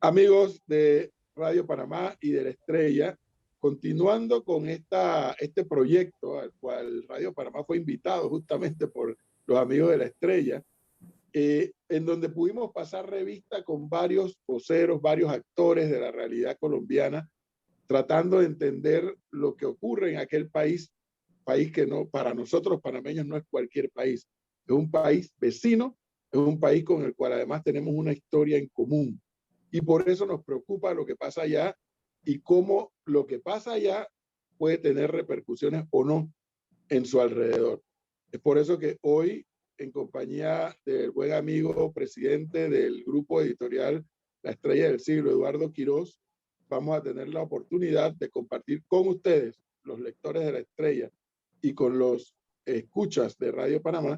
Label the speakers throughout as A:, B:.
A: Amigos de Radio Panamá y de La Estrella, continuando con este proyecto al cual Radio Panamá fue invitado justamente por los amigos de La Estrella, en donde pudimos pasar revista con varios voceros, varios actores de la realidad colombiana, tratando de entender lo que ocurre en aquel país que no, para nosotros panameños no es cualquier país, es un país vecino, es un país con el cual además tenemos una historia en común. Y por eso nos preocupa lo que pasa allá y cómo lo que pasa allá puede tener repercusiones o no en su alrededor. Es por eso que hoy, en compañía del buen amigo presidente del grupo editorial La Estrella del Siglo, Eduardo Quiroz, vamos a tener la oportunidad de compartir con ustedes, los lectores de La Estrella, y con los escuchas de Radio Panamá,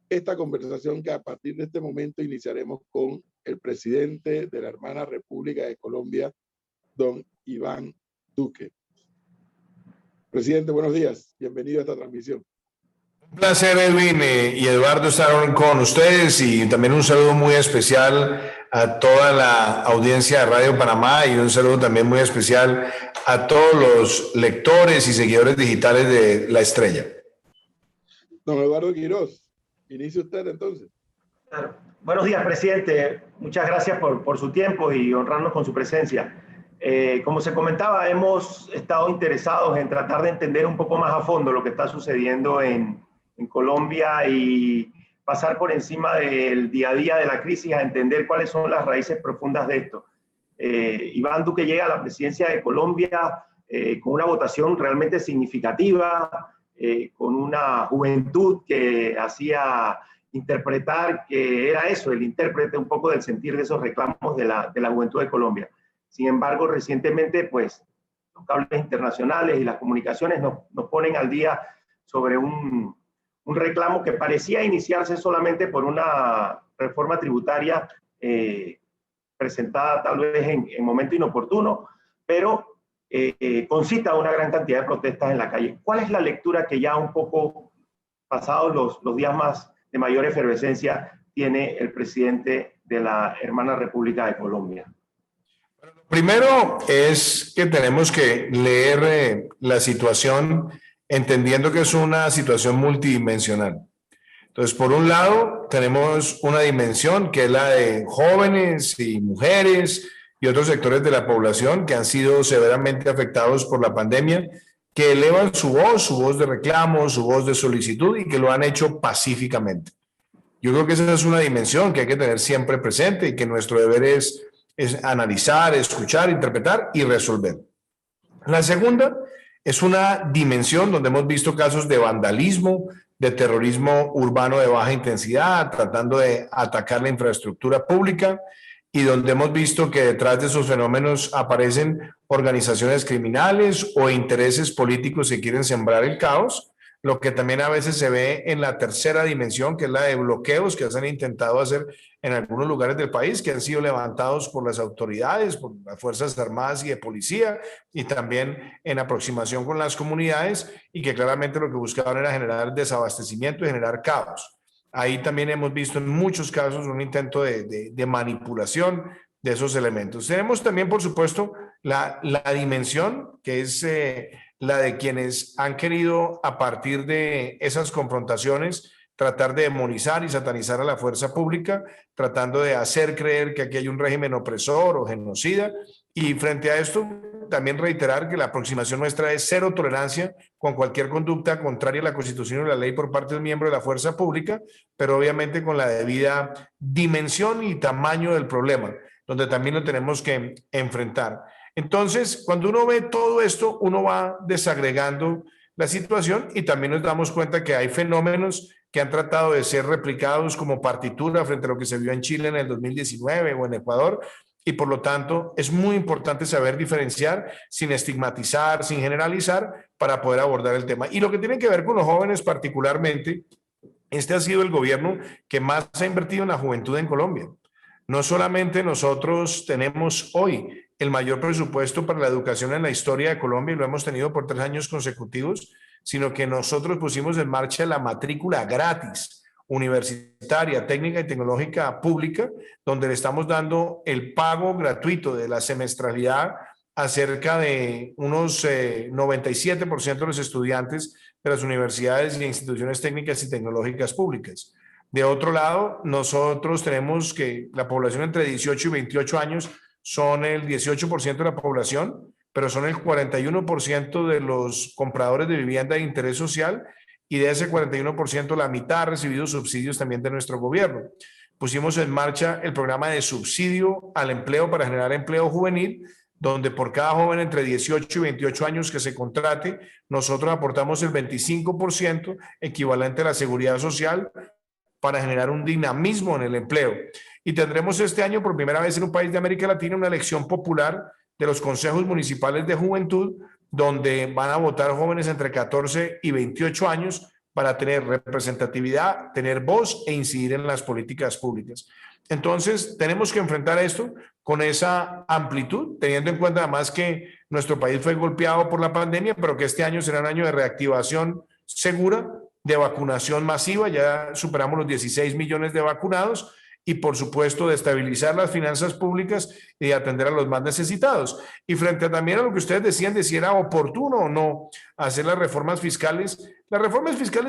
A: esta conversación que a partir de este momento iniciaremos con el presidente de la hermana República de Colombia, don Iván Duque. Presidente, buenos días. Bienvenido a esta transmisión.
B: Un placer, Edwin y Eduardo, estar con ustedes, y también un saludo muy especial a toda la audiencia de Radio Panamá y un saludo también muy especial a todos los lectores y seguidores digitales de La Estrella.
A: Don Eduardo Quiroz, inicie usted entonces.
C: Claro. Buenos días, presidente. Muchas gracias por su tiempo y honrarnos con su presencia. Como se comentaba, hemos estado interesados en tratar de entender un poco más a fondo lo que está sucediendo en Colombia y pasar por encima del día a día de la crisis a entender cuáles son las raíces profundas de esto. Iván Duque llega a la presidencia de Colombia con una votación realmente significativa, con una juventud que hacía interpretar que era eso, el intérprete un poco del sentir de esos reclamos de la juventud de Colombia. Sin embargo, recientemente, pues, los cables internacionales y las comunicaciones nos ponen al día sobre un reclamo que parecía iniciarse solamente por una reforma tributaria presentada tal vez en momento inoportuno, pero concita una gran cantidad de protestas en la calle. ¿Cuál es la lectura que ya un poco pasados los días más de mayor efervescencia tiene el presidente de la hermana República de Colombia?
B: Primero es que tenemos que leer la situación entendiendo que es una situación multidimensional. Entonces, por un lado, tenemos una dimensión que es la de jóvenes y mujeres y otros sectores de la población que han sido severamente afectados por la pandemia, que elevan su voz de reclamo, su voz de solicitud, y que lo han hecho pacíficamente. Yo creo que esa es una dimensión que hay que tener siempre presente y que nuestro deber es analizar, escuchar, interpretar y resolver. La segunda es una dimensión donde hemos visto casos de vandalismo, de terrorismo urbano de baja intensidad, tratando de atacar la infraestructura pública, y donde hemos visto que detrás de esos fenómenos aparecen organizaciones criminales o intereses políticos que quieren sembrar el caos, lo que también a veces se ve en la tercera dimensión, que es la de bloqueos que se han intentado hacer en algunos lugares del país, que han sido levantados por las autoridades, por las Fuerzas Armadas y de Policía, y también en aproximación con las comunidades, y que claramente lo que buscaban era generar desabastecimiento y generar caos. Ahí también hemos visto en muchos casos un intento de manipulación de esos elementos. Tenemos también, por supuesto, la dimensión que es la de quienes han querido, a partir de esas confrontaciones, tratar de demonizar y satanizar a la fuerza pública, tratando de hacer creer que aquí hay un régimen opresor o genocida. Y frente a esto, también reiterar que la aproximación nuestra es cero tolerancia con cualquier conducta contraria a la Constitución y la ley por parte de un miembro de la fuerza pública, pero obviamente con la debida dimensión y tamaño del problema, donde también lo tenemos que enfrentar. Entonces, cuando uno ve todo esto, uno va desagregando la situación y también nos damos cuenta que hay fenómenos que han tratado de ser replicados como partitura frente a lo que se vio en Chile en el 2019 o en Ecuador, y por lo tanto es muy importante saber diferenciar sin estigmatizar, sin generalizar, para poder abordar el tema. Y lo que tiene que ver con los jóvenes particularmente, este ha sido el gobierno que más ha invertido en la juventud en Colombia. No solamente nosotros tenemos hoy el mayor presupuesto para la educación en la historia de Colombia, y lo hemos tenido por 3 años consecutivos, sino que nosotros pusimos en marcha la matrícula gratis. universitaria, técnica y tecnológica pública, donde le estamos dando el pago gratuito de la semestralidad a cerca de unos 97% de los estudiantes de las universidades y instituciones técnicas y tecnológicas públicas. De otro lado, nosotros tenemos que la población entre 18 y 28 años son el 18% de la población, pero son el 41% de los compradores de vivienda de interés social, y de ese 41% la mitad ha recibido subsidios también de nuestro gobierno. Pusimos en marcha el programa de subsidio al empleo para generar empleo juvenil, donde por cada joven entre 18 y 28 años que se contrate, nosotros aportamos el 25% equivalente a la seguridad social para generar un dinamismo en el empleo. Y tendremos este año por primera vez en un país de América Latina una elección popular de los consejos municipales de juventud, donde van a votar jóvenes entre 14 y 28 años para tener representatividad, tener voz e incidir en las políticas públicas. Entonces, tenemos que enfrentar esto con esa amplitud, teniendo en cuenta además que nuestro país fue golpeado por la pandemia, pero que este año será un año de reactivación segura, de vacunación masiva, ya superamos los 16 millones de vacunados, y por supuesto de estabilizar las finanzas públicas y de atender a los más necesitados. Y frente a también a lo que ustedes decían de si era oportuno o no hacer las reformas fiscales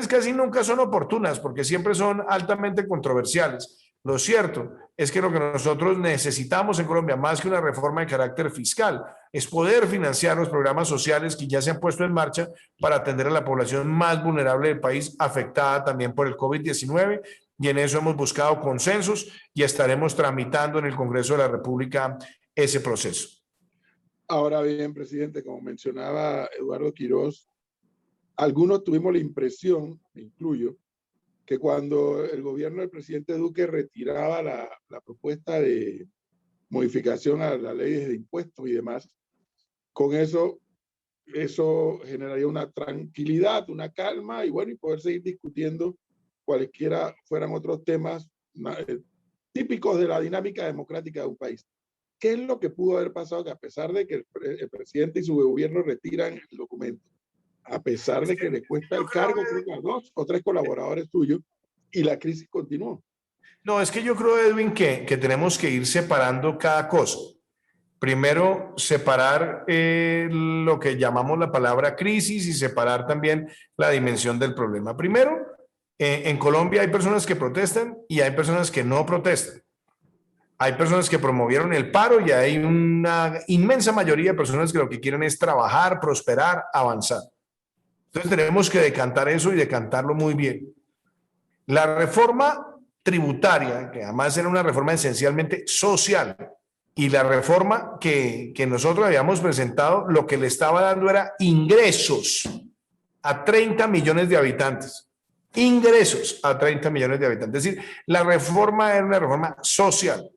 B: casi nunca son oportunas porque siempre son altamente controversiales. Lo cierto es que lo que nosotros necesitamos en Colombia, más que una reforma de carácter fiscal, es poder financiar los programas sociales que ya se han puesto en marcha para atender a la población más vulnerable del país, afectada también por el COVID-19, y en eso hemos buscado consensos y estaremos tramitando en el Congreso de la República ese proceso.
A: Ahora bien, presidente, como mencionaba Eduardo Quiroz, algunos tuvimos la impresión, me incluyo, que cuando el gobierno del presidente Duque retiraba la propuesta de modificación a las leyes de impuestos y demás, con eso generaría una tranquilidad, una calma y bueno, y poder seguir discutiendo cualquiera fueran otros temas típicos de la dinámica democrática de un país. ¿Qué es lo que pudo haber pasado que a pesar de que el presidente y su gobierno retiran el documento, a pesar de que le cuesta el cargo, creo que a 2 o 3 colaboradores suyos, y la crisis continuó?
B: No, es que yo creo, Edwin, que tenemos que ir separando cada cosa. Primero, separar lo que llamamos la palabra crisis y separar también la dimensión del problema. Primero, en Colombia hay personas que protestan y hay personas que no protestan. Hay personas que promovieron el paro y hay una inmensa mayoría de personas que lo que quieren es trabajar, prosperar, avanzar. Entonces tenemos que decantar eso y decantarlo muy bien. La reforma tributaria, que además era una reforma esencialmente social, y la reforma que nosotros habíamos presentado, lo que le estaba dando era ingresos a 30 millones de habitantes. Ingresos a 30 millones de habitantes. Es decir, la reforma era una reforma social.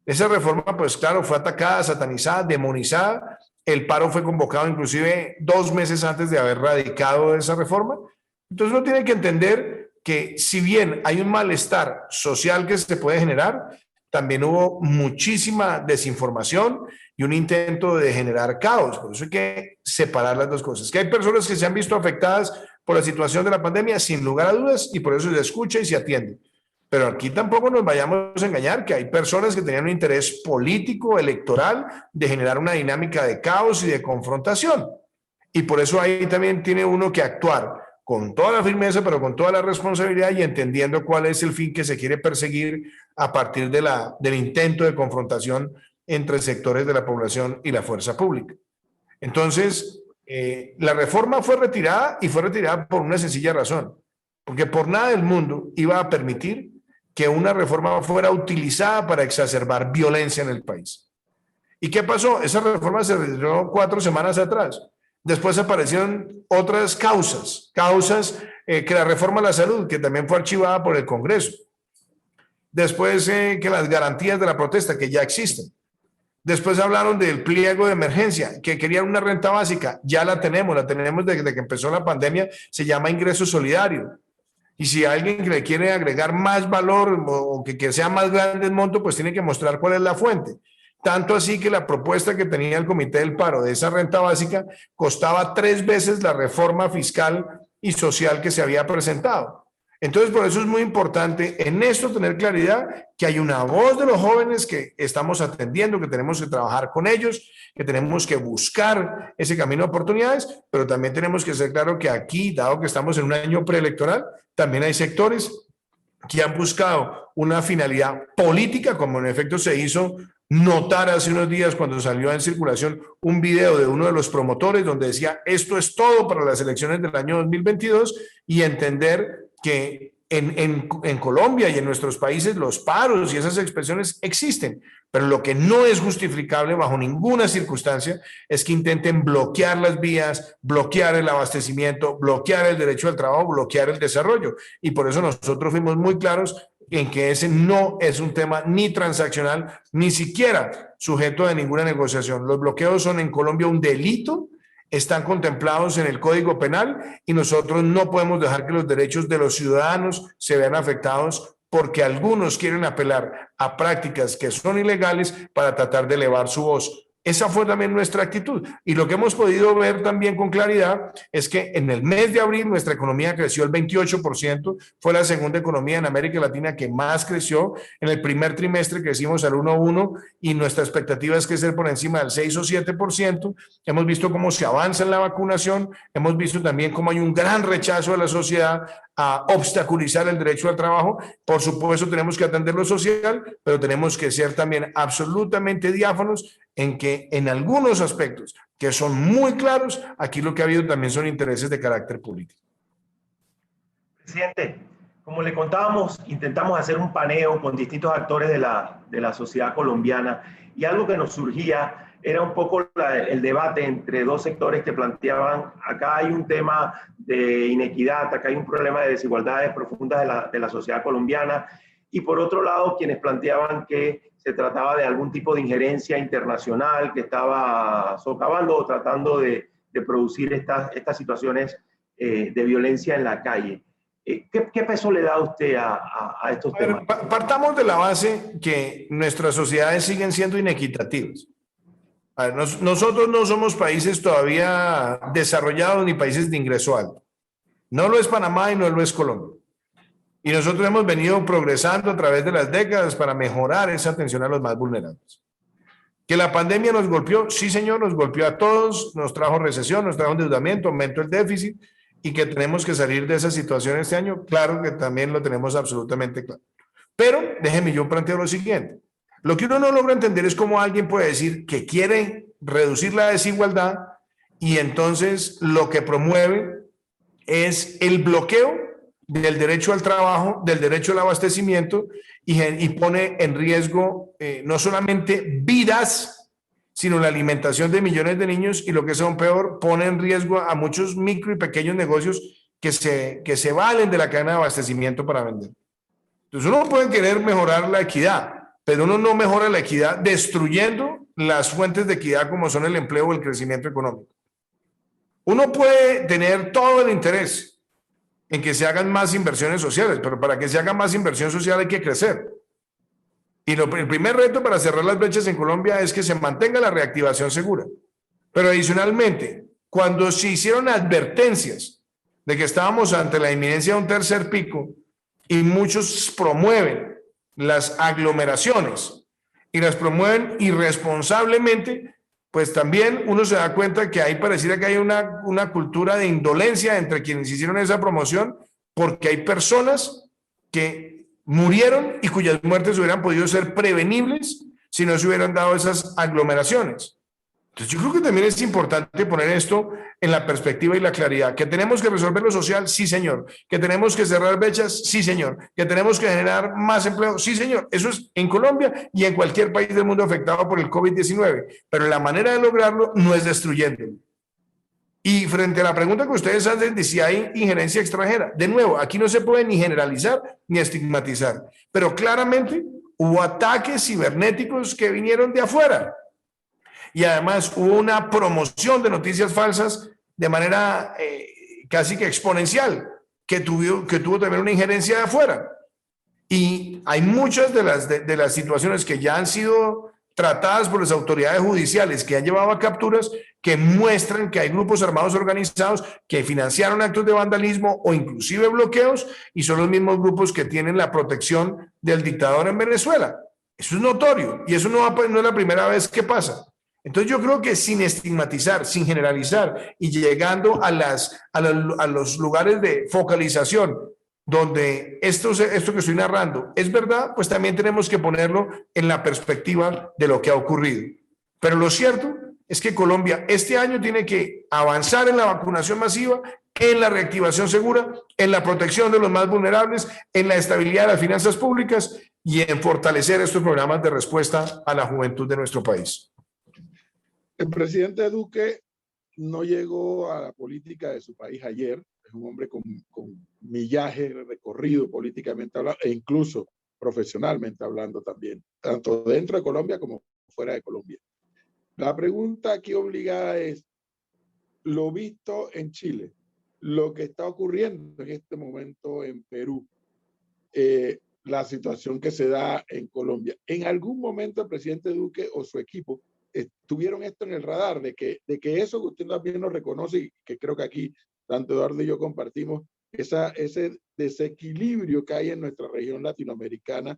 B: Esa reforma, pues claro, fue atacada, satanizada, demonizada. El paro fue convocado inclusive 2 meses antes de haber radicado esa reforma. Entonces uno tiene que entender que si bien hay un malestar social que se puede generar, también hubo muchísima desinformación y un intento de generar caos. Por eso hay que separar las dos cosas. Que hay personas que se han visto afectadas por la situación de la pandemia, sin lugar a dudas, y por eso se escucha y se atiende. Pero aquí tampoco nos vayamos a engañar que hay personas que tenían un interés político, electoral, de generar una dinámica de caos y de confrontación. Y por eso ahí también tiene uno que actuar con toda la firmeza, pero con toda la responsabilidad y entendiendo cuál es el fin que se quiere perseguir a partir del intento de confrontación entre sectores de la población y la fuerza pública. Entonces, la reforma fue retirada y fue retirada por una sencilla razón, porque por nada del mundo iba a permitir que una reforma fuera utilizada para exacerbar violencia en el país. ¿Y qué pasó? Esa reforma se retiró 4 semanas atrás. Después aparecieron otras causas que la reforma a la salud, que también fue archivada por el Congreso. Después que las garantías de la protesta, que ya existen. Después hablaron del pliego de emergencia, que querían una renta básica. Ya la tenemos desde que empezó la pandemia, se llama ingreso solidario. Y si alguien le quiere agregar más valor o que sea más grande el monto, pues tiene que mostrar cuál es la fuente. Tanto así que la propuesta que tenía el Comité del Paro de esa renta básica costaba 3 veces la reforma fiscal y social que se había presentado. Entonces, por eso es muy importante en esto tener claridad que hay una voz de los jóvenes que estamos atendiendo, que tenemos que trabajar con ellos, que tenemos que buscar ese camino de oportunidades, pero también tenemos que ser claro que aquí, dado que estamos en un año preelectoral, también hay sectores que han buscado una finalidad política, como en efecto se hizo notar hace unos días cuando salió en circulación un video de uno de los promotores donde decía esto es todo para las elecciones del año 2022 y entender que en Colombia y en nuestros países los paros y esas expresiones existen, pero lo que no es justificable bajo ninguna circunstancia es que intenten bloquear las vías, bloquear el abastecimiento, bloquear el derecho al trabajo, bloquear el desarrollo. Y por eso nosotros fuimos muy claros en que ese no es un tema ni transaccional, ni siquiera sujeto de ninguna negociación. Los bloqueos son en Colombia un delito, están contemplados en el Código Penal y nosotros no podemos dejar que los derechos de los ciudadanos se vean afectados porque algunos quieren apelar a prácticas que son ilegales para tratar de elevar su voz. Esa fue también nuestra actitud. Y lo que hemos podido ver también con claridad es que en el mes de abril nuestra economía creció el 28%, fue la segunda economía en América Latina que más creció. En el primer trimestre crecimos al 1,1 y nuestra expectativa es crecer por encima del 6 o 7%. Hemos visto cómo se avanza en la vacunación, hemos visto también cómo hay un gran rechazo de la sociedad a obstaculizar el derecho al trabajo. Por supuesto tenemos que atender lo social, pero tenemos que ser también absolutamente diáfanos en que en algunos aspectos que son muy claros, aquí lo que ha habido también son intereses de carácter político.
C: Presidente, como le contábamos, intentamos hacer un paneo con distintos actores de la sociedad colombiana y algo que nos surgía era un poco el debate entre dos sectores que planteaban, acá hay un tema de inequidad, acá hay un problema de desigualdades profundas de la sociedad colombiana, y por otro lado, quienes planteaban que se trataba de algún tipo de injerencia internacional que estaba socavando o tratando de producir estas situaciones de violencia en la calle. ¿Qué peso le da usted a estos temas?
B: Partamos de la base que nuestras sociedades siguen siendo inequitativas. A ver, nosotros no somos países todavía desarrollados ni países de ingreso alto. No lo es Panamá y no lo es Colombia. Y nosotros hemos venido progresando a través de las décadas para mejorar esa atención a los más vulnerables. ¿Que la pandemia nos golpeó? Sí, señor, nos golpeó a todos, nos trajo recesión, nos trajo endeudamiento, aumentó el déficit y que tenemos que salir de esa situación este año. Claro que también lo tenemos absolutamente claro. Pero déjeme yo planteo lo siguiente. Lo que uno no logra entender es cómo alguien puede decir que quiere reducir la desigualdad y entonces lo que promueve es el bloqueo del derecho al trabajo, del derecho al abastecimiento y pone en riesgo no solamente vidas, sino la alimentación de millones de niños y lo que es aún peor, pone en riesgo a muchos micro y pequeños negocios que se valen de la cadena de abastecimiento para vender. Entonces uno puede querer mejorar la equidad, pero uno no mejora la equidad destruyendo las fuentes de equidad como son el empleo o el crecimiento económico. Uno puede tener todo el interés en que se hagan más inversiones sociales, pero para que se haga más inversión social hay que crecer. Y el primer reto para cerrar las brechas en Colombia es que se mantenga la reactivación segura. Pero adicionalmente, cuando se hicieron advertencias de que estábamos ante la inminencia de un tercer pico y muchos promueven las aglomeraciones y las promueven irresponsablemente, pues también uno se da cuenta que ahí pareciera que hay una cultura de indolencia entre quienes hicieron esa promoción, porque hay personas que murieron y cuyas muertes hubieran podido ser prevenibles si no se hubieran dado esas aglomeraciones. Entonces yo creo que también es importante poner esto en la perspectiva y la claridad. ¿Que tenemos que resolver lo social? Sí, señor. ¿Que tenemos que cerrar brechas? Sí, señor. ¿Que tenemos que generar más empleo? Sí, señor. Eso es en Colombia y en cualquier país del mundo afectado por el COVID-19. Pero la manera de lograrlo no es destruyéndolo. Y frente a la pregunta que ustedes hacen de si hay injerencia extranjera, de nuevo, aquí no se puede ni generalizar ni estigmatizar. Pero claramente hubo ataques cibernéticos que vinieron de afuera. Y además hubo una promoción de noticias falsas de manera casi que exponencial, que tuvo también una injerencia de afuera. Y hay muchas de las situaciones que ya han sido tratadas por las autoridades judiciales que han llevado a capturas que muestran que hay grupos armados organizados que financiaron actos de vandalismo o inclusive bloqueos y son los mismos grupos que tienen la protección del dictador en Venezuela. Eso es notorio y eso no es la primera vez que pasa. Entonces yo creo que sin estigmatizar, sin generalizar y llegando a los lugares de focalización donde esto que estoy narrando es verdad, pues también tenemos que ponerlo en la perspectiva de lo que ha ocurrido. Pero lo cierto es que Colombia este año tiene que avanzar en la vacunación masiva, en la reactivación segura, en la protección de los más vulnerables, en la estabilidad de las finanzas públicas y en fortalecer estos programas de respuesta a la juventud de nuestro país.
A: El presidente Duque no llegó a la política de su país ayer. Es un hombre con millaje recorrido políticamente hablando e incluso profesionalmente hablando también, tanto dentro de Colombia como fuera de Colombia. La pregunta aquí obligada es, lo visto en Chile, lo que está ocurriendo en este momento en Perú, la situación que se da en Colombia. ¿En algún momento el presidente Duque o su equipo tuvieron esto en el radar de que eso que usted también nos reconoce y que creo que aquí tanto Eduardo y yo compartimos, ese desequilibrio que hay en nuestra región latinoamericana,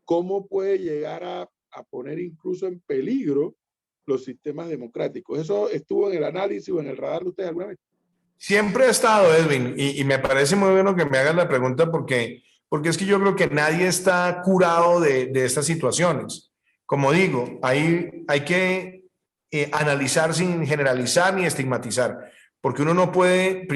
A: cómo puede llegar a poner incluso en peligro los sistemas democráticos? ¿Eso estuvo en el análisis o en el radar de ustedes alguna vez?
B: Siempre ha estado, Edwin, y me parece muy bueno que me hagas la pregunta porque es que yo creo que nadie está curado de estas situaciones. Como digo, hay que analizar sin generalizar ni estigmatizar, porque uno no puede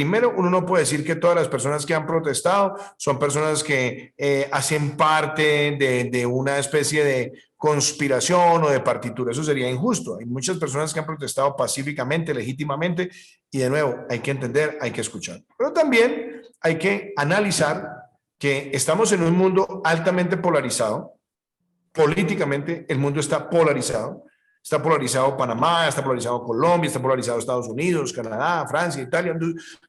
B: decir que todas las personas que han protestado son personas que hacen parte de una especie de conspiración o de partitura. Eso sería injusto. Hay muchas personas que han protestado pacíficamente, legítimamente, y de nuevo, hay que entender, hay que escuchar. Pero también hay que analizar que estamos en un mundo altamente polarizado. Políticamente, el mundo está polarizado. Está polarizado Panamá, está polarizado Colombia, está polarizado Estados Unidos, Canadá, Francia, Italia.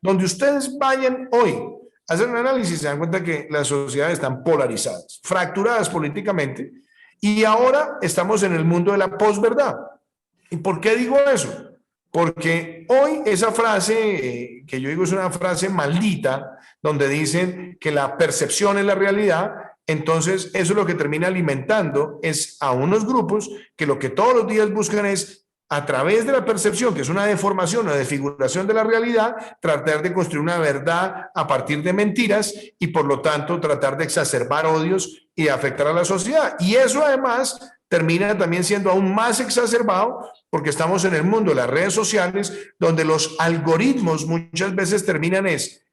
B: Donde ustedes vayan hoy a hacer un análisis, se dan cuenta que las sociedades están polarizadas, fracturadas políticamente, y ahora estamos en el mundo de la posverdad. ¿Y por qué digo eso? Porque hoy esa frase, que yo digo es una frase maldita, donde dicen que la percepción es la realidad. Entonces, eso es lo que termina alimentando es a unos grupos que lo que todos los días buscan es, a través de la percepción, que es una deformación o desfiguración de la realidad, tratar de construir una verdad a partir de mentiras y, por lo tanto, tratar de exacerbar odios y de afectar a la sociedad. Y eso, además, termina también siendo aún más exacerbado porque estamos en el mundo de las redes sociales, donde los algoritmos muchas veces terminan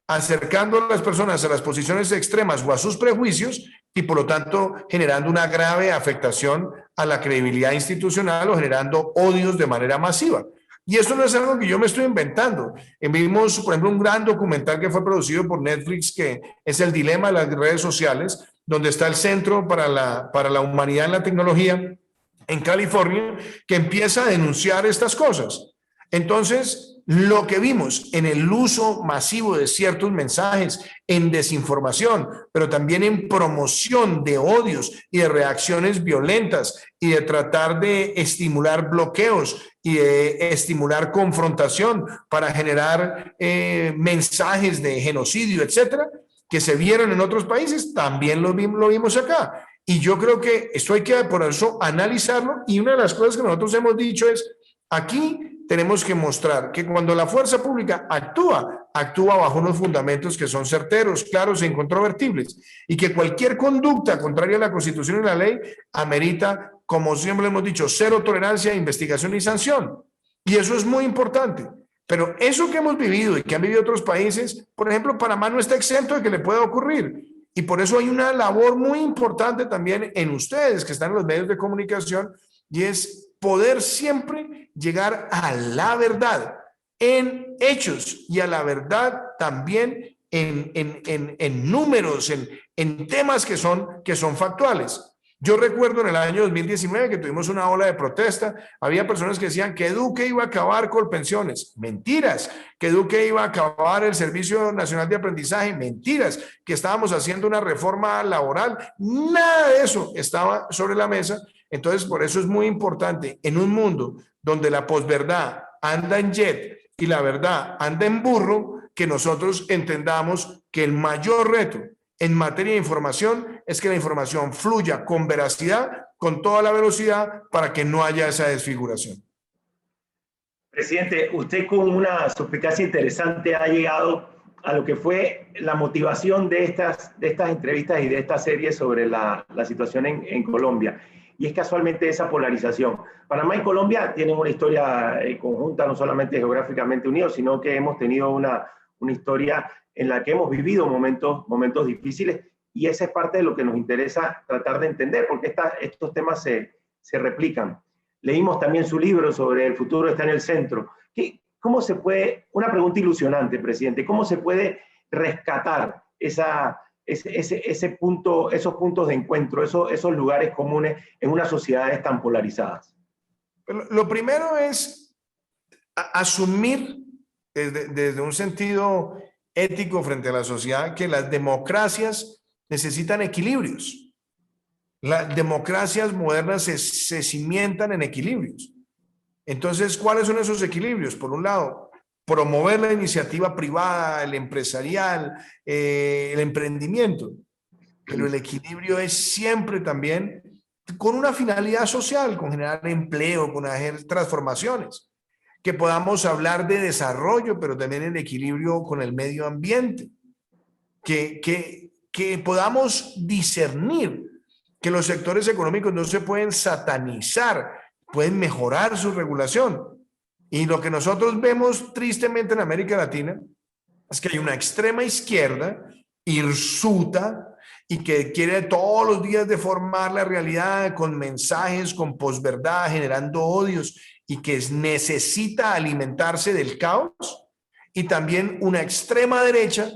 B: acercando a las personas a las posiciones extremas o a sus prejuicios y por lo tanto generando una grave afectación a la credibilidad institucional o generando odios de manera masiva. Y esto no es algo que yo me estoy inventando. Vimos, por ejemplo, un gran documental que fue producido por Netflix que es El dilema de las redes sociales, donde está el Centro para la Humanidad en la Tecnología en California, que empieza a denunciar estas cosas. Entonces, lo que vimos en el uso masivo de ciertos mensajes, en desinformación, pero también en promoción de odios y de reacciones violentas y de tratar de estimular bloqueos y de estimular confrontación para generar mensajes de genocidio, etcétera, que se vieron en otros países, también lo vimos acá. Y yo creo que esto hay que por eso analizarlo, y una de las cosas que nosotros hemos dicho es, aquí tenemos que mostrar que cuando la fuerza pública actúa bajo unos fundamentos que son certeros, claros e incontrovertibles, y que cualquier conducta contraria a la Constitución y la ley amerita, como siempre hemos dicho, cero tolerancia, investigación y sanción. Y eso es muy importante. Pero eso que hemos vivido y que han vivido otros países, por ejemplo, Panamá no está exento de que le pueda ocurrir. Y por eso hay una labor muy importante también en ustedes que están en los medios de comunicación, y es poder siempre llegar a la verdad en hechos y a la verdad también en números, en temas que son factuales. Yo recuerdo en el año 2019 que tuvimos una ola de protesta, había personas que decían que Duque iba a acabar Colpensiones, mentiras, que Duque iba a acabar el Servicio Nacional de Aprendizaje, mentiras, que estábamos haciendo una reforma laboral, nada de eso estaba sobre la mesa. Entonces, por eso es muy importante en un mundo donde la posverdad anda en jet y la verdad anda en burro, que nosotros entendamos que el mayor reto en materia de información es que la información fluya con veracidad, con toda la velocidad, para que no haya esa desfiguración.
C: Presidente, usted con una suspicacia interesante ha llegado a lo que fue la motivación de estas entrevistas y de esta serie sobre la situación en Colombia. Y es casualmente esa polarización. Panamá y Colombia tienen una historia conjunta, no solamente geográficamente unidos, sino que hemos tenido una historia en la que hemos vivido momentos difíciles, y esa es parte de lo que nos interesa tratar de entender, porque estos temas se replican. Leímos también su libro sobre El futuro está en el centro. ¿Cómo se puede, una pregunta ilusionante, presidente, cómo se puede rescatar ese punto, esos puntos de encuentro, esos lugares comunes en unas sociedades tan polarizadas?
B: Lo primero es asumir desde un sentido ético frente a la sociedad que las democracias necesitan equilibrios. Las democracias modernas se cimientan en equilibrios. Entonces, ¿cuáles son esos equilibrios? Por un lado, promover la iniciativa privada, el empresarial, el emprendimiento. Pero el equilibrio es siempre también con una finalidad social, con generar empleo, con hacer transformaciones. Que podamos hablar de desarrollo, pero también el equilibrio con el medio ambiente. Que podamos discernir que los sectores económicos no se pueden satanizar, pueden mejorar su regulación. Y lo que nosotros vemos tristemente en América Latina es que hay una extrema izquierda hirsuta y que quiere todos los días deformar la realidad con mensajes, con posverdad, generando odios, y que necesita alimentarse del caos. Y también una extrema derecha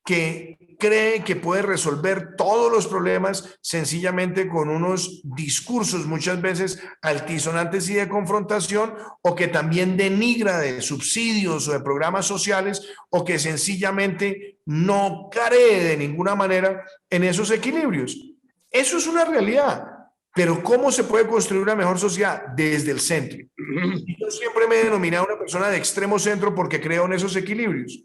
B: que cree que puede resolver todos los problemas sencillamente con unos discursos muchas veces altisonantes y de confrontación, o que también denigra de subsidios o de programas sociales, o que sencillamente no cree de ninguna manera en esos equilibrios. Eso es una realidad, pero ¿cómo se puede construir una mejor sociedad? Desde el centro. Yo siempre me he denominado una persona de extremo centro porque creo en esos equilibrios.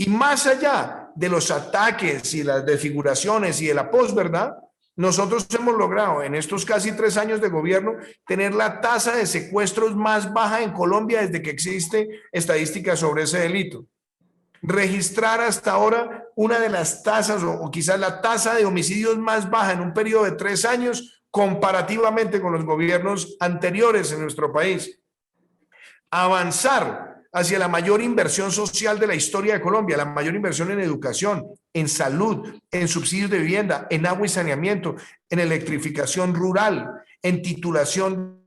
B: Y más allá de los ataques y las desfiguraciones y de la posverdad, nosotros hemos logrado en estos casi 3 años de gobierno tener la tasa de secuestros más baja en Colombia desde que existe estadísticas sobre ese delito. Registrar hasta ahora una de las tasas o quizás la tasa de homicidios más baja en un periodo de 3 años comparativamente con los gobiernos anteriores en nuestro país. Avanzar hacia la mayor inversión social de la historia de Colombia, la mayor inversión en educación, en salud, en subsidios de vivienda, en agua y saneamiento, en electrificación rural, en titulación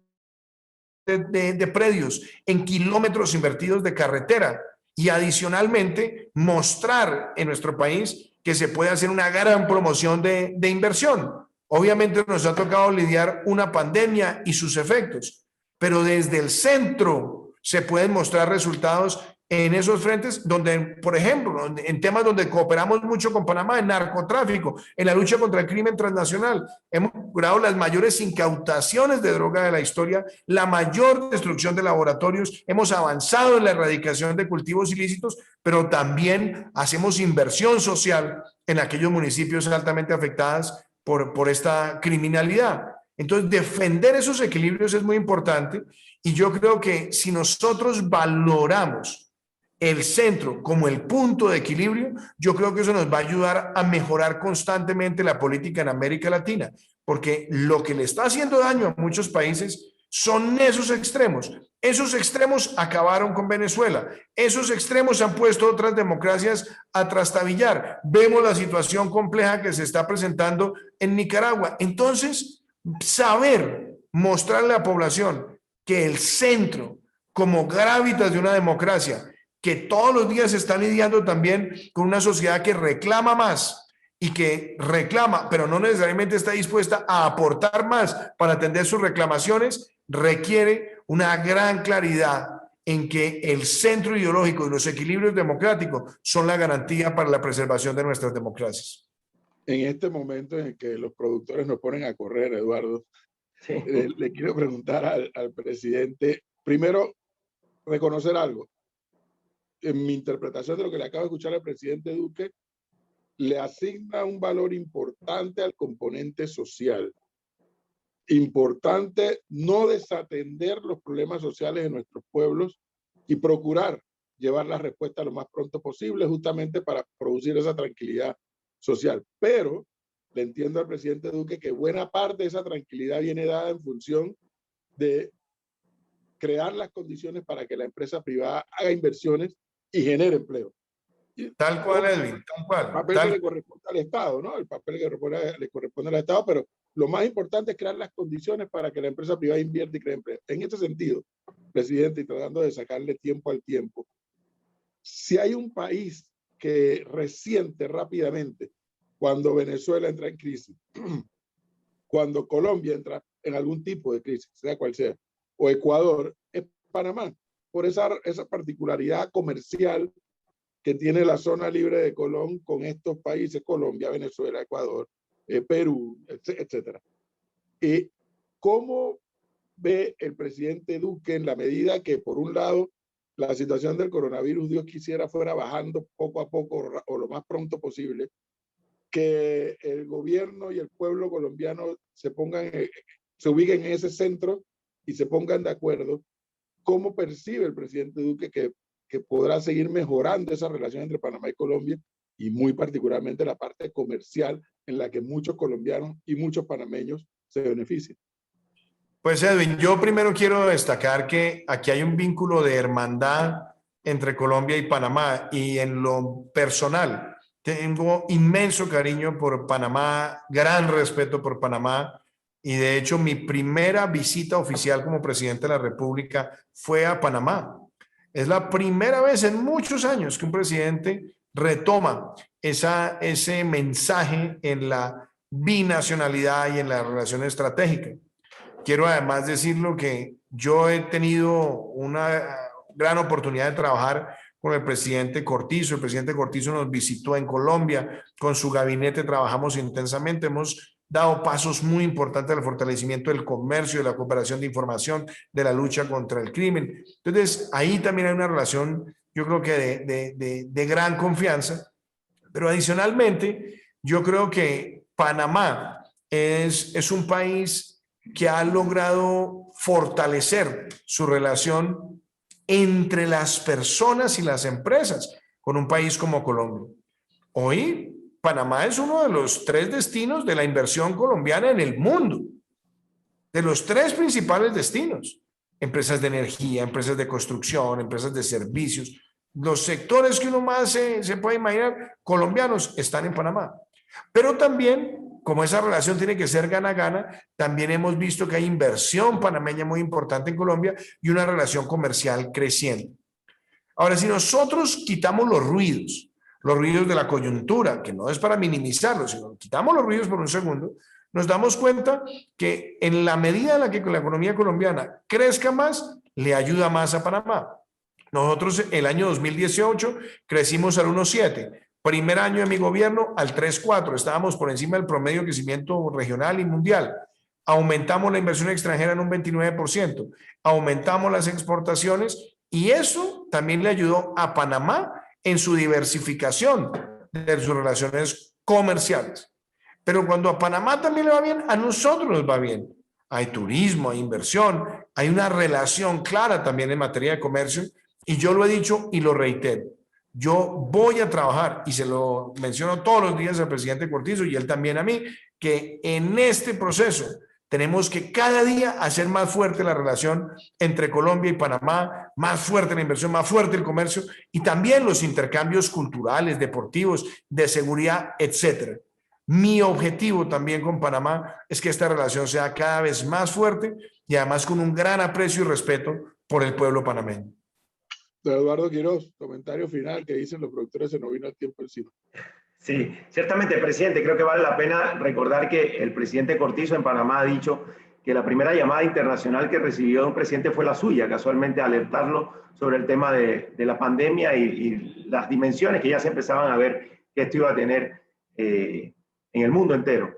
B: de predios, en kilómetros invertidos de carretera, y adicionalmente mostrar en nuestro país que se puede hacer una gran promoción de inversión. Obviamente nos ha tocado lidiar una pandemia y sus efectos, pero desde el centro se pueden mostrar resultados en esos frentes donde, por ejemplo, en temas donde cooperamos mucho con Panamá, en narcotráfico, en la lucha contra el crimen transnacional, hemos logrado las mayores incautaciones de droga de la historia, la mayor destrucción de laboratorios, hemos avanzado en la erradicación de cultivos ilícitos, pero también hacemos inversión social en aquellos municipios altamente afectados por esta criminalidad. Entonces, defender esos equilibrios es muy importante, y yo creo que si nosotros valoramos el centro como el punto de equilibrio, yo creo que eso nos va a ayudar a mejorar constantemente la política en América Latina, porque lo que le está haciendo daño a muchos países son esos extremos. Esos extremos acabaron con Venezuela. Esos extremos han puesto otras democracias a trastabillar. Vemos la situación compleja que se está presentando en Nicaragua. Entonces, saber mostrarle a la población que el centro, como gravitas de una democracia, que todos los días está lidiando también con una sociedad que reclama más y que reclama, pero no necesariamente está dispuesta a aportar más para atender sus reclamaciones, requiere una gran claridad en que el centro ideológico y los equilibrios democráticos son la garantía para la preservación de nuestras democracias.
A: En este momento en el que los productores nos ponen a correr, Eduardo,
C: Sí.
A: Le quiero preguntar al presidente, primero, reconocer algo. En mi interpretación de lo que le acabo de escuchar al presidente Duque, le asigna un valor importante al componente social. Importante no desatender los problemas sociales de nuestros pueblos y procurar llevar la respuesta lo más pronto posible, justamente para producir esa tranquilidad social. Pero le entiendo al presidente Duque que buena parte de esa tranquilidad viene dada en función de crear las condiciones para que la empresa privada haga inversiones y genere empleo.
B: Tal cual, Edwin, tal cual.
A: El papel que le corresponde al Estado, ¿no? El papel que le corresponde al Estado, pero lo más importante es crear las condiciones para que la empresa privada invierta y cree empleo. En este sentido, presidente, y tratando de sacarle tiempo al tiempo, si hay un país que resiente rápidamente cuando Venezuela entra en crisis, cuando Colombia entra en algún tipo de crisis, sea cual sea, o Ecuador, es Panamá, por esa particularidad comercial que tiene la zona libre de Colón con estos países, Colombia, Venezuela, Ecuador, Perú, etcétera. ¿Cómo ve el presidente Duque en la medida que, por un lado, la situación del coronavirus, Dios quisiera, fuera bajando poco a poco o lo más pronto posible, que el gobierno y el pueblo colombiano se ubiquen en ese centro y se pongan de acuerdo? ¿Cómo percibe el presidente Duque que podrá seguir mejorando esa relación entre Panamá y Colombia, y muy particularmente la parte comercial en la que muchos colombianos y muchos panameños se benefician?
B: Pues Edwin, yo primero quiero destacar que aquí hay un vínculo de hermandad entre Colombia y Panamá, y en lo personal tengo inmenso cariño por Panamá, gran respeto por Panamá, y de hecho mi primera visita oficial como presidente de la República fue a Panamá. Es la primera vez en muchos años que un presidente retoma ese mensaje en la binacionalidad y en la relación estratégica. Quiero además decirlo que yo he tenido una gran oportunidad de trabajar con el presidente Cortizo. El presidente Cortizo nos visitó en Colombia, con su gabinete trabajamos intensamente, hemos dado pasos muy importantes al fortalecimiento del comercio, de la cooperación de información, de la lucha contra el crimen. Entonces, ahí también hay una relación, yo creo que de gran confianza, pero adicionalmente, yo creo que Panamá es un país que ha logrado fortalecer su relación entre las personas y las empresas con un país como Colombia. Hoy, Panamá es uno de los 3 destinos de la inversión colombiana en el mundo, de los 3 principales destinos: empresas de energía, empresas de construcción, empresas de servicios. Los sectores que uno más se puede imaginar colombianos están en Panamá. Pero también, como esa relación tiene que ser gana-gana, también hemos visto que hay inversión panameña muy importante en Colombia y una relación comercial creciente. Ahora, si nosotros quitamos los ruidos de la coyuntura, que no es para minimizarlos, sino quitamos los ruidos por un segundo, nos damos cuenta que en la medida en la que la economía colombiana crezca más, le ayuda más a Panamá. Nosotros el año 2018 crecimos al 1,7%. Primer año de mi gobierno al 3,4%. Estábamos por encima del promedio de crecimiento regional y mundial. Aumentamos la inversión extranjera en un 29%. Aumentamos las exportaciones, y eso también le ayudó a Panamá en su diversificación de sus relaciones comerciales. Pero cuando a Panamá también le va bien, a nosotros nos va bien. Hay turismo, hay inversión, hay una relación clara también en materia de comercio, y yo lo he dicho y lo reitero. Yo voy a trabajar, y se lo menciono todos los días al presidente Cortizo y él también a mí, que en este proceso tenemos que cada día hacer más fuerte la relación entre Colombia y Panamá, más fuerte la inversión, más fuerte el comercio, y también los intercambios culturales, deportivos, de seguridad, etcétera. Mi objetivo también con Panamá es que esta relación sea cada vez más fuerte, y además con un gran aprecio y respeto por el pueblo panameño.
A: Don Eduardo Quiroz, comentario final que dicen los productores: se nos vino el tiempo encima.
C: Sí, ciertamente, presidente, creo que vale la pena recordar que el presidente Cortizo en Panamá ha dicho que la primera llamada internacional que recibió de un presidente fue la suya, casualmente alertarlo sobre el tema de la pandemia y las dimensiones que ya se empezaban a ver que esto iba a tener en el mundo entero.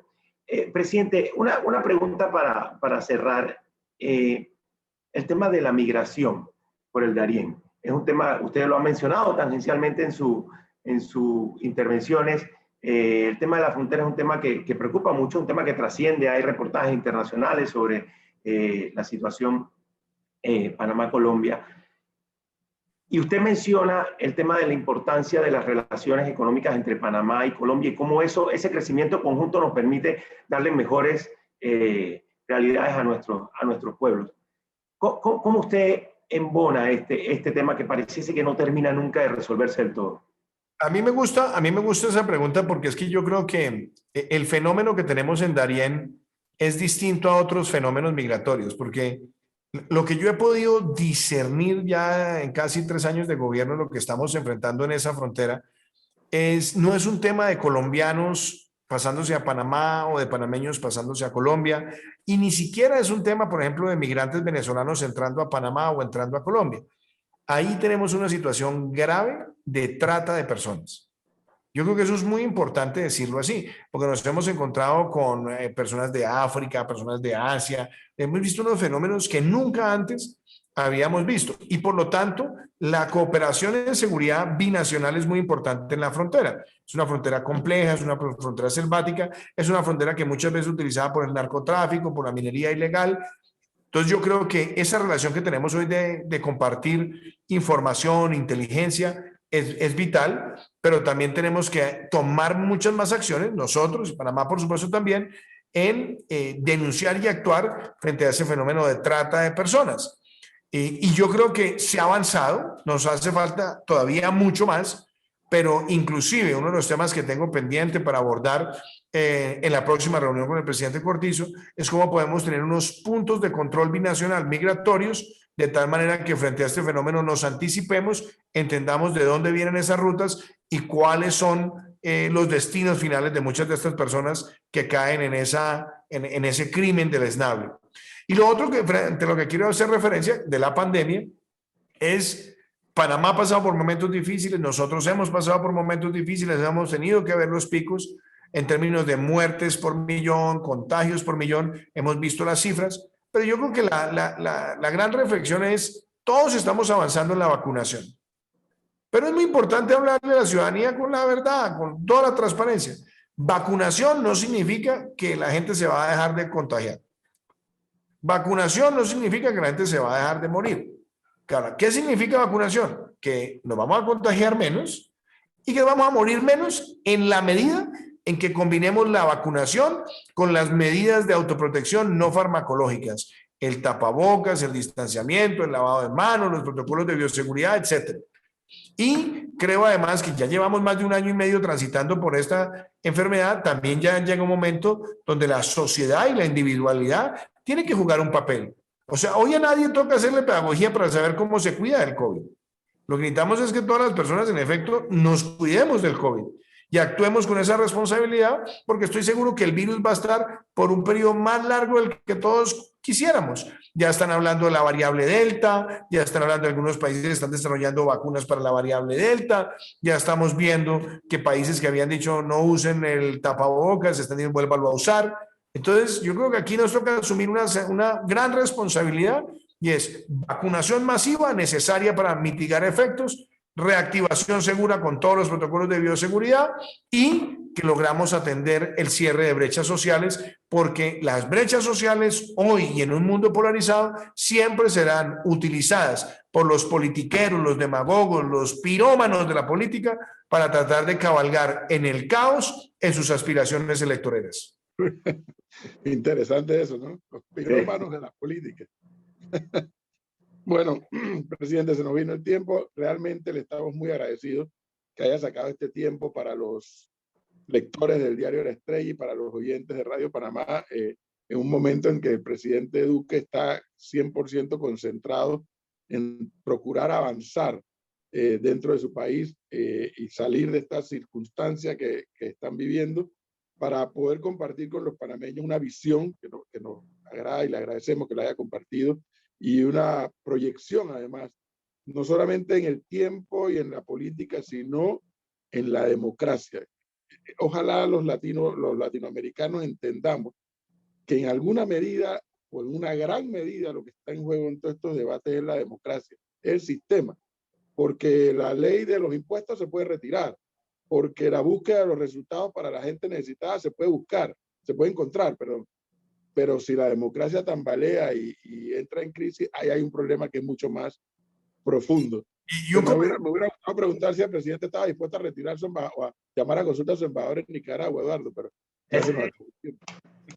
C: Presidente, una pregunta para cerrar. El tema de la migración por el Darién es un tema, usted lo ha mencionado tangencialmente en sus intervenciones. El tema de la frontera es un tema que preocupa mucho, un tema que trasciende. Hay reportajes internacionales sobre la situación Panamá-Colombia. Y usted menciona el tema de la importancia de las relaciones económicas entre Panamá y Colombia y cómo ese crecimiento conjunto nos permite darle mejores realidades a nuestros pueblos. ¿Cómo usted embona este tema que pareciese que no termina nunca de resolverse del todo?
B: A mí me gusta esa pregunta porque es que yo creo que el fenómeno que tenemos en Darién es distinto a otros fenómenos migratorios, porque lo que yo he podido discernir ya en casi 3 años de gobierno, lo que estamos enfrentando en esa frontera, no es un tema de colombianos pasándose a Panamá o de panameños pasándose a Colombia, y ni siquiera es un tema, por ejemplo, de migrantes venezolanos entrando a Panamá o entrando a Colombia. Ahí tenemos una situación grave de trata de personas. Yo creo que eso es muy importante decirlo así, porque nos hemos encontrado con personas de África, personas de Asia, hemos visto unos fenómenos que nunca antes habíamos visto y por lo tanto la cooperación en seguridad binacional es muy importante en la frontera. Es una frontera compleja, es una frontera selvática, es una frontera que muchas veces es utilizada por el narcotráfico, por la minería ilegal. Entonces yo creo que esa relación que tenemos hoy de compartir información, inteligencia, es vital, pero también tenemos que tomar muchas más acciones, nosotros, y Panamá por supuesto también, en denunciar y actuar frente a ese fenómeno de trata de personas. Y yo creo que se ha avanzado, nos hace falta todavía mucho más, pero inclusive uno de los temas que tengo pendiente para abordar en la próxima reunión con el presidente Cortizo es cómo podemos tener unos puntos de control binacional migratorios de tal manera que frente a este fenómeno nos anticipemos, entendamos de dónde vienen esas rutas y cuáles son los destinos finales de muchas de estas personas que caen en ese crimen deleznable. Y lo otro que frente a lo que quiero hacer referencia de la pandemia es Panamá ha pasado por momentos difíciles, nosotros hemos pasado por momentos difíciles, hemos tenido que ver los picos en términos de muertes por millón, contagios por millón, hemos visto las cifras, pero yo creo que la gran reflexión es, todos estamos avanzando en la vacunación, pero es muy importante hablarle a la ciudadanía con la verdad, con toda la transparencia. Vacunación no significa que la gente se va a dejar de contagiar. Vacunación no significa que la gente se va a dejar de morir. Claro, ¿qué significa vacunación? Que nos vamos a contagiar menos y que vamos a morir menos en la medida en que combinemos la vacunación con las medidas de autoprotección no farmacológicas, el tapabocas, el distanciamiento, el lavado de manos, los protocolos de bioseguridad, etc. Y creo además que ya llevamos más de 1 año y medio transitando por esta enfermedad, también ya llega un momento donde la sociedad y la individualidad tienen que jugar un papel. O sea, hoy a nadie toca hacerle pedagogía para saber cómo se cuida del COVID. Lo que necesitamos es que todas las personas, en efecto, nos cuidemos del COVID y actuemos con esa responsabilidad, porque estoy seguro que el virus va a estar por un periodo más largo del que todos quisiéramos. Ya están hablando de la variable Delta, ya están hablando de algunos países que están desarrollando vacunas para la variable Delta, ya estamos viendo que países que habían dicho no usen el tapabocas, están diciendo vuélvanlo a usar. Entonces, yo creo que aquí nos toca asumir una gran responsabilidad y es vacunación masiva necesaria para mitigar efectos, reactivación segura con todos los protocolos de bioseguridad y que logramos atender el cierre de brechas sociales, porque las brechas sociales hoy y en un mundo polarizado siempre serán utilizadas por los politiqueros, los demagogos, los pirómanos de la política para tratar de cabalgar en el caos en sus aspiraciones electoreras.
A: Interesante eso, ¿no? Los pirómanos de la política. Bueno, presidente, se nos vino el tiempo. Realmente le estamos muy agradecidos que haya sacado este tiempo para los lectores del diario La Estrella y para los oyentes de Radio Panamá, en un momento en que el presidente Duque está 100% concentrado en procurar avanzar dentro de su país y salir de esta circunstancia que están viviendo, para poder compartir con los panameños una visión que nos agrada y le agradecemos que la haya compartido, y una proyección además, no solamente en el tiempo y en la política, sino en la democracia. ojalá los latinoamericanos entendamos que en alguna medida o en una gran medida lo que está en juego en todos estos debates es la democracia, es el sistema, porque la ley de los impuestos se puede retirar, porque la búsqueda de los resultados para la gente necesitada se puede buscar, se puede encontrar, perdón. Pero si la democracia tambalea y entra en crisis, ahí hay un problema que es mucho más profundo. Me hubiera gustado preguntar si el presidente estaba dispuesto a retirar su embajador, a llamar a consulta a su embajador en Nicaragua, Eduardo, pero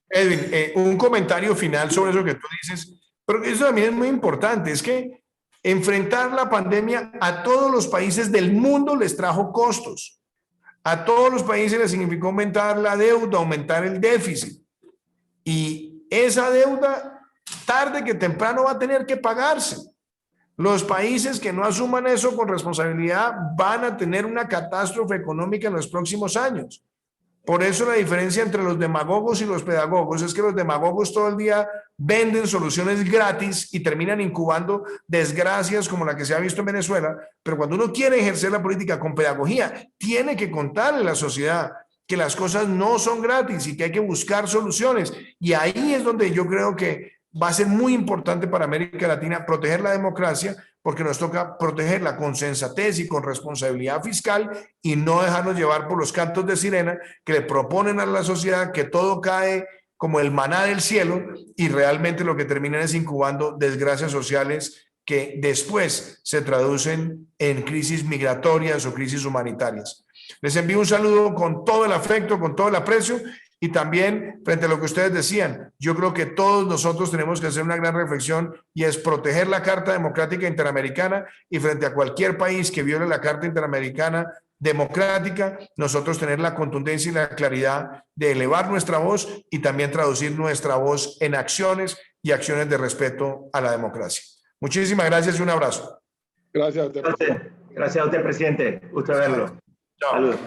B: Edwin, un comentario final sobre eso que tú dices, pero eso también es muy importante, es que enfrentar la pandemia a todos los países del mundo les trajo costos. A todos los países les significó aumentar la deuda, aumentar el déficit. Y esa deuda, tarde que temprano, va a tener que pagarse. Los países que no asuman eso con responsabilidad van a tener una catástrofe económica en los próximos años. Por eso la diferencia entre los demagogos y los pedagogos es que los demagogos todo el día venden soluciones gratis y terminan incubando desgracias como la que se ha visto en Venezuela, pero cuando uno quiere ejercer la política con pedagogía, tiene que contarle a la sociedad que las cosas no son gratis y que hay que buscar soluciones. Y ahí es donde yo creo que va a ser muy importante para América Latina proteger la democracia, porque nos toca protegerla con sensatez y con responsabilidad fiscal y no dejarnos llevar por los cantos de sirena que le proponen a la sociedad que todo cae como el maná del cielo y realmente lo que terminan es incubando desgracias sociales que después se traducen en crisis migratorias o crisis humanitarias. Les envío un saludo con todo el afecto, con todo el aprecio. Y también, frente a lo que ustedes decían, yo creo que todos nosotros tenemos que hacer una gran reflexión y es proteger la Carta Democrática Interamericana y frente a cualquier país que viole la Carta Interamericana Democrática, nosotros tener la contundencia y la claridad de elevar nuestra voz y también traducir nuestra voz en acciones y acciones de respeto a la democracia. Muchísimas gracias y un abrazo.
A: Gracias a usted.
C: Gracias a usted, presidente. Gusto verlo.
B: Chao.
C: Saludos.